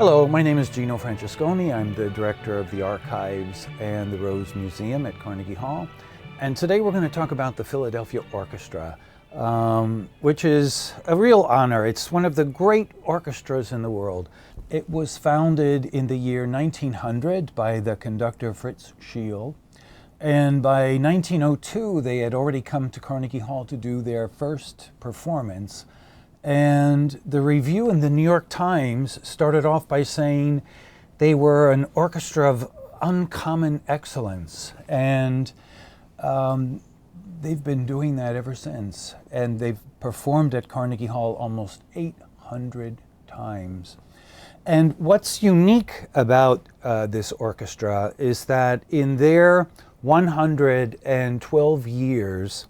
Hello, my name is Gino Francesconi. I'm the director of the Archives and the Rose Museum at Carnegie Hall. And today we're going to talk about the Philadelphia Orchestra, which is a real honor. It's one of the great orchestras in the world. It was founded in the year 1900 by the conductor Fritz Schiele. And by 1902, they had already come to Carnegie Hall to do their first performance. And the review in the New York Times started off by saying they were an orchestra of uncommon excellence. And they've been doing that ever since. And they've performed at Carnegie Hall almost 800 times. And what's unique about this orchestra is that in their 112 years,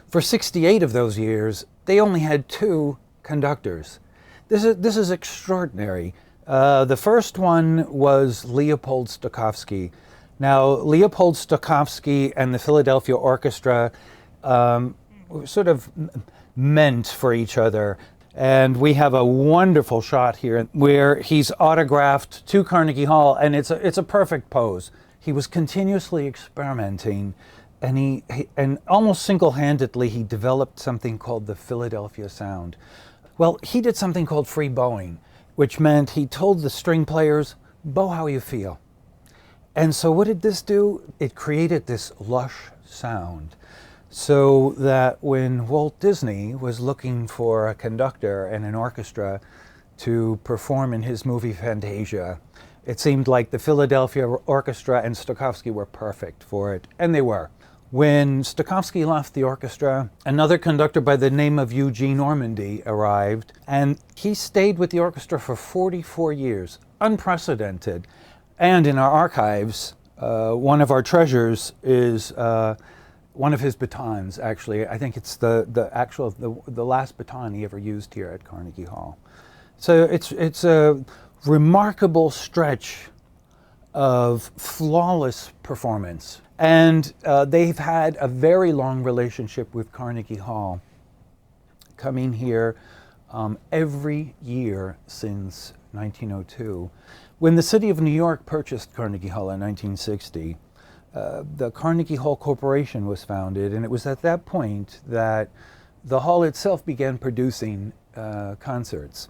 for 68 of those years, they only had 2 conductors. This is extraordinary. The first one was Leopold Stokowski. Now, Leopold Stokowski and the Philadelphia Orchestra sort of meant for each other. And we have a wonderful shot here where he's autographed to Carnegie Hall, and it's a perfect pose. He was continuously experimenting. And almost single-handedly, he developed something called the Philadelphia sound. Well, he did something called free bowing, which meant he told the string players, bow how you feel. And so what did this do? It created this lush sound, so that when Walt Disney was looking for a conductor and an orchestra to perform in his movie Fantasia, it seemed like the Philadelphia Orchestra and Stokowski were perfect for it, and they were. When Stokowski left the orchestra, another conductor by the name of Eugene Ormandy arrived, and he stayed with the orchestra for 44 years, unprecedented. And in our archives, one of our treasures is one of his batons, actually. I think it's the last baton he ever used here at Carnegie Hall. So it's a remarkable stretch of flawless performance. And they've had a very long relationship with Carnegie Hall, coming here every year since 1902. When the city of New York purchased Carnegie Hall in 1960, the Carnegie Hall Corporation was founded, and it was at that point that the hall itself began producing concerts.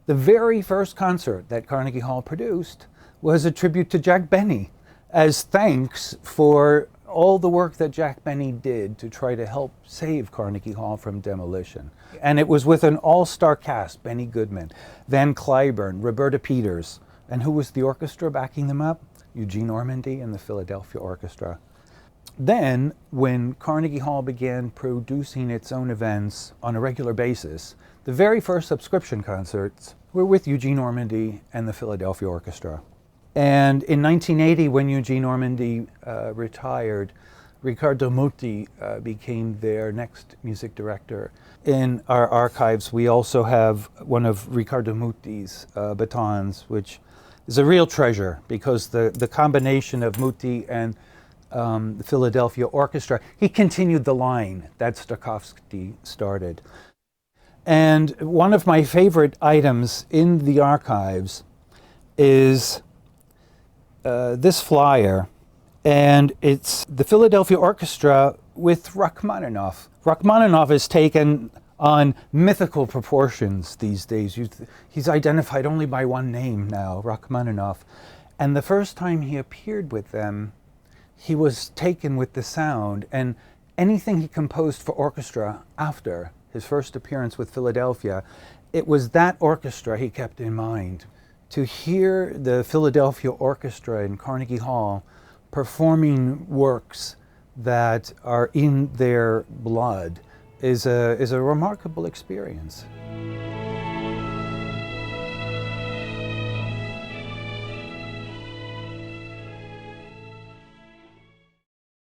The very first concert that Carnegie Hall produced was a tribute to Jack Benny, as thanks for all the work that Jack Benny did to try to help save Carnegie Hall from demolition. And it was with an all-star cast: Benny Goodman, Van Cliburn, Roberta Peters. And who was the orchestra backing them up? Eugene Ormandy and the Philadelphia Orchestra. Then, when Carnegie Hall began producing its own events on a regular basis, the very first subscription concerts were with Eugene Ormandy and the Philadelphia Orchestra. And in 1980, when Eugene Ormandy retired, Riccardo Muti became their next music director. In our archives, we also have one of Riccardo Muti's batons, which is a real treasure, because the combination of Muti and the Philadelphia Orchestra, he continued the line that Stokowski started. And one of my favorite items in the archives is this flyer, and it's the Philadelphia Orchestra with Rachmaninoff. Rachmaninoff is taken on mythical proportions these days. He's identified only by one name now, Rachmaninoff. And the first time he appeared with them, he was taken with the sound, and anything he composed for orchestra after his first appearance with Philadelphia, it was that orchestra he kept in mind. To hear the Philadelphia Orchestra in Carnegie Hall performing works that are in their blood is a remarkable experience.